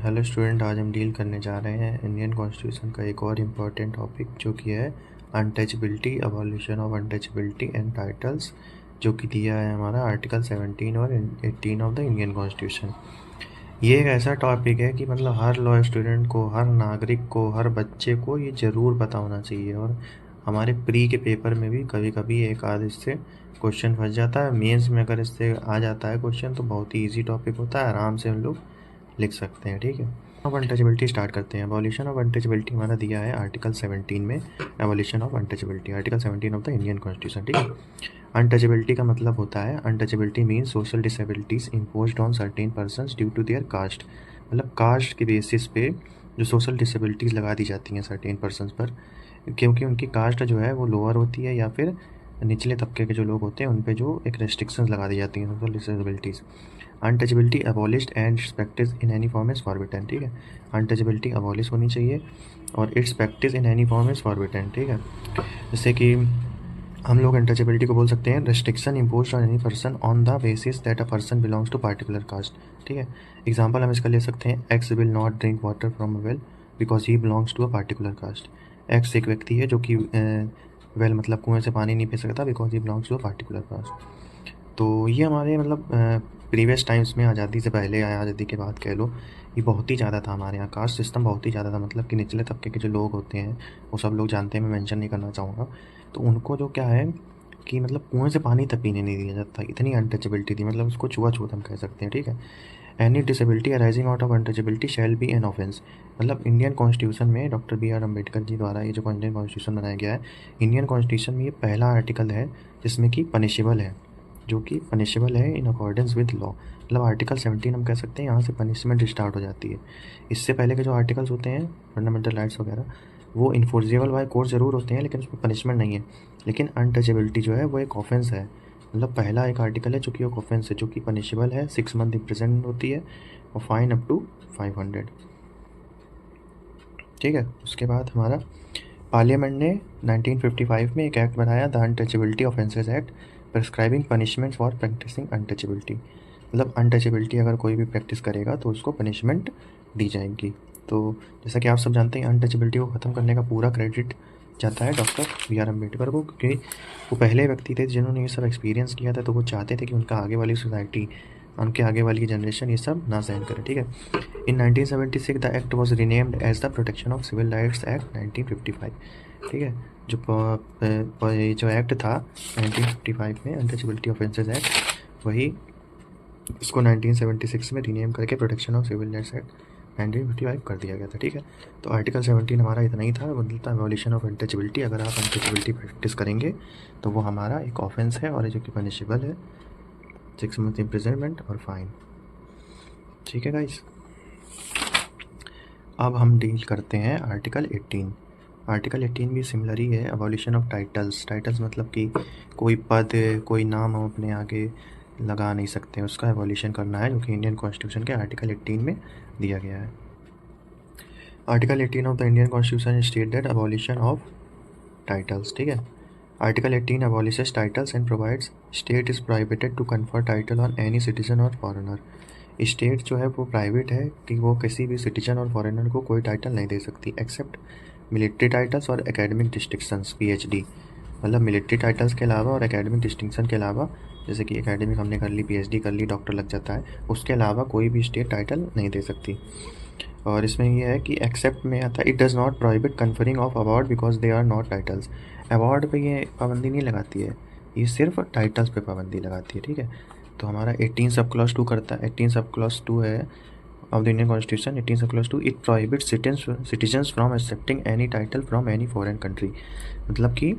Hello student, आज हम deal करने जा रहे हैं इंडियन कॉन्स्टिट्यूशन का एक और इम्पॉर्टेंट टॉपिक जो कि है untouchability, abolition of untouchability and titles, जो कि दिया है हमारा आर्टिकल 17 और 18 ऑफ द इंडियन कॉन्स्टिट्यूशन। ये एक ऐसा टॉपिक है कि मतलब हर लॉ स्टूडेंट को, हर नागरिक को, हर बच्चे को ये ज़रूर पता होना चाहिए। और हमारे प्री के पेपर में भी कभी कभी एक आध इससे क्वेश्चन फंस जाता है। मेंस में अगर इससे आ जाता है क्वेश्चन तो बहुत ही ईजी टॉपिक होता है, आराम से हम लोग लिख सकते हैं। ठीक है, अब अनटचेबिलिटी स्टार्ट करते हैं। एबॉलिशन ऑफ अनटचेबिलिटी हमारा दिया है आर्टिकल 17 में। Abolition of untouchability, article 17 of the Indian constitution. ठीक है, अनटचेबिलिटी का मतलब होता है, untouchability means social disabilities imposed on certain persons due to their caste. मतलब कास्ट के बेसिस पे जो सोशल डिसेबिलिटीज़ लगा दी जाती हैं सर्टेन पर्सन्स पर, क्योंकि उनकी कास्ट जो है वो लोअर होती है या फिर निचले तबके के जो लोग होते हैं उन पे जो एक रेस्ट्रिक्शंस लगा दी जाती हैं social disabilities. Untouchability abolished and it's practice in any form is forbidden. ठीक है, अनटचेबिलिटी अबॉलिश होनी चाहिए और it's practice in any form is forbidden. ठीक है, जैसे कि हम लोग अनटचेबिलिटी को बोल सकते हैं restriction imposed on any person on the basis that a person belongs to particular caste. ठीक है, एग्जांपल हम इसका ले सकते हैं, X will not drink water from a well because he belongs to a particular caste. X एक व्यक्ति है जो कि वेल मतलब कुएं से पानी नहीं पी सकता because he belongs to a particular caste. तो ये हमारे मतलब प्रीवियस टाइम्स में, आज़ादी से पहले या आज़ादी के बाद कह लो, ये बहुत ही ज़्यादा था हमारे यहाँ। कास्ट सिस्टम बहुत ही ज़्यादा था, मतलब कि निचले तबके के जो लोग होते हैं वो सब लोग जानते हैं, मैं मेंशन नहीं करना चाहूँगा। तो उनको जो क्या है कि मतलब कुएं से पानी तक पीने नहीं दिया जाता, इतनी अनटचेबिलिटी थी, मतलब उसको छुआछूत हम कह सकते हैं। ठीक है, any disability arising out of untouchability shall be an offence. मतलब इंडियन कॉन्स्टिट्यूशन में doctor B are Ambedkar ji द्वारा ये जो इंडियन कॉन्स्टिट्यूशन बनाया गया है, इंडियन कॉन्स्टिट्यूशन में ये पहला आर्टिकल है जिसमें कि पनिशेबल है, जो कि पनिशेबल है इन अकॉर्डेंस विद लॉ। मतलब आर्टिकल 17 हम कह सकते हैं यहाँ से पनिशमेंट स्टार्ट हो जाती है। इससे पहले के जो आर्टिकल्स होते हैं फंडामेंटल राइट्स वगैरह, वो इन्फोर्सेबल बाय कोर्ट ज़रूर होते हैं लेकिन उसमें पनिशमेंट नहीं है। लेकिन अनटचेबिलिटी जो है वो एक ऑफेंस है, मतलब पहला एक आर्टिकल है जो कि एक ऑफेंस है, जो कि पनिशेबल है, 6 मंथ इम्प्रिजनमेंट होती है और फाइन अप टू 500। ठीक है, उसके बाद हमारा पार्लियामेंट ने 1955 में एक एक्ट बनाया, the untouchability offences act, prescribing punishment for practising untouchability. मतलब अनटचेबिलिटी अगर कोई भी प्रैक्टिस करेगा तो उसको पनिशमेंट दी जाएगी। तो जैसा कि आप सब जानते हैं, अनटचेबिलिटी को ख़त्म करने का पूरा क्रेडिट जाता है डॉक्टर बी आर अम्बेडकर को, क्योंकि वो पहले व्यक्ति थे जिन्होंने ये सब एक्सपीरियंस किया था। तो वो चाहते थे कि उनका आगे वाली सोसाइटी, उनके आगे वाली जनरेशन ये सब ना सहन करे। ठीक है, in 1976 the act was renamed as the protection of civil rights act 1955। ठीक है, जो एक्ट था 1955 में, अनटचेबिलिटी ऑफेंसेस एक्ट, वही इसको 1976 में रीनेम करके protection of civil rights act 1955 कर दिया गया था। ठीक है, तो आर्टिकल 17 हमारा इतना ही था, बदलता एबॉलिशन ऑफ अनटचेबिलिटी। अगर आप अनटचेबिलिटी प्रैक्टिस करेंगे तो वो हमारा एक ऑफेंस है और जो कि पनिशेबल है, 6 मंथ इम्प्रिजनमेंट और फाइन। ठीक है गाइस, अब हम डील करते हैं आर्टिकल 18। आर्टिकल 18 भी सिमिलर ही है, अबॉलिशन ऑफ टाइटल्स। टाइटल्स मतलब कि कोई पद, कोई नाम हम अपने आगे लगा नहीं सकते, उसका एबॉलिशन करना है, जो कि इंडियन कॉन्स्टिट्यूशन के आर्टिकल 18 में दिया गया है। Article 18 of the Indian constitution state that abolition of titles. ठीक है, article 18 abolishes titles and provides state is prohibited to confer title on any citizen और foreigner। स्टेट जो है वो प्राइवेट है कि वो किसी भी सिटीजन और फॉरेनर को कोई टाइटल नहीं दे सकती एक्सेप्ट मिलिट्री टाइटल्स और एकेडमिक डिस्टिंक्शंस, पीएचडी। मतलब मिलिट्री टाइटल्स के अलावा और एकेडमिक डिस्टिंक्शन के अलावा, जैसे कि एकेडमिक हमने कर ली, पीएचडी कर ली, डॉक्टर लग जाता है, उसके अलावा कोई भी स्टेट टाइटल नहीं दे सकती। और इसमें यह है कि एक्सेप्ट में आता है, it does not prohibit conferring of award because they are not titles. Award पे ये पाबंदी नहीं लगाती है, ये सिर्फ टाइटल्स पे पाबंदी लगाती है। ठीक है, तो हमारा 18 सब क्लॉज 2 करता है, 18 सब क्लॉज 2 है of the Indian constitution. 18 sub clause 2, it prohibit citizens from accepting any title from any foreign country. मतलब कि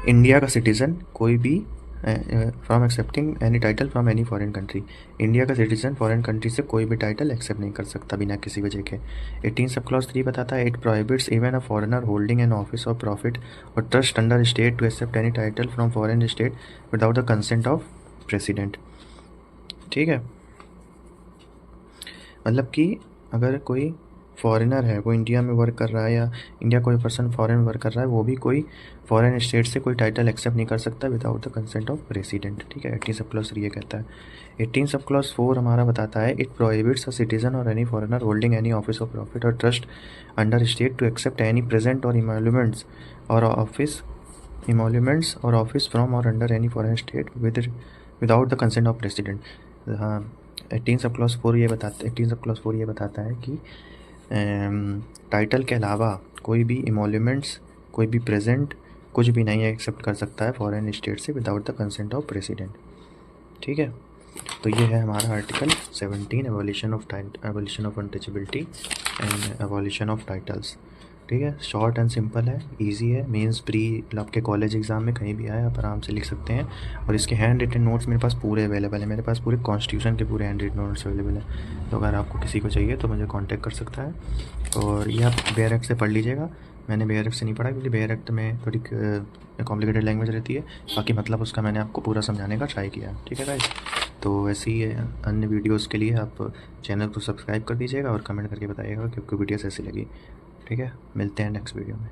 इंडिया का सिटीज़न कोई भी from accepting any title from any foreign country, India का citizen foreign country से कोई भी title accept नहीं कर सकता बिना किसी वजह के। 18 सब क्लॉज 3 बताता है, it prohibits even a foreigner holding an office of profit or trust under state to accept any title from foreign state without the consent of president. ठीक है, मतलब कि अगर कोई फॉरेनर है, वो इंडिया में वर्क कर रहा है, या इंडिया कोई पर्सन फॉरेन वर्क कर रहा है, वो भी कोई फॉरेन स्टेट से कोई टाइटल एक्सेप्ट नहीं कर सकता without the consent of resident. ठीक है, 18 सब क्लॉज 3 ये कहता है। 18 सब क्लॉज 4 हमारा बताता है it prohibits a citizen or any foreigner holding any office of profit or trust under state to accept any present or emoluments or office from or under any foreign state without the consent of resident. हाँ, 18 sub clause 4 ये बताता है कि title के अलावा कोई भी emoluments, कोई भी प्रेजेंट, कुछ भी नहीं एक्सेप्ट कर सकता है फॉरेन स्टेट से without the consent of president. ठीक है, तो ये है हमारा article 17 abolition of untouchability and abolition of titles. ठीक है, शॉर्ट एंड सिंपल है, इजी है, मेंस प्री आपके कॉलेज एग्जाम में कहीं भी आए आप आराम से लिख सकते हैं। और इसके हैंड रिटन नोट्स मेरे पास पूरे अवेलेबल है, मेरे पास पूरे कॉन्स्टिट्यूशन के पूरे हैंड रिटन नोट्स अवेलेबल है। तो अगर आपको किसी को चाहिए तो मुझे कांटेक्ट कर सकता है। और ये आप बेयर एक्ट से पढ़ लीजिएगा। मैंने बेयर एक्ट से नहीं पढ़ा क्योंकि बेयर एक्ट में थोड़ी कॉम्प्लिकेटेड लैंग्वेज रहती है, बाकी मतलब उसका मैंने आपको पूरा समझाने का ट्राई किया। ठीक है गाइस, तो ऐसे ही अन्य वीडियोस के लिए आप चैनल को सब्सक्राइब कर दीजिएगा और कमेंट करके बताइएगा कि आपको वीडियोस ऐसी लगी। ठीक है, मिलते हैं नेक्स्ट वीडियो में।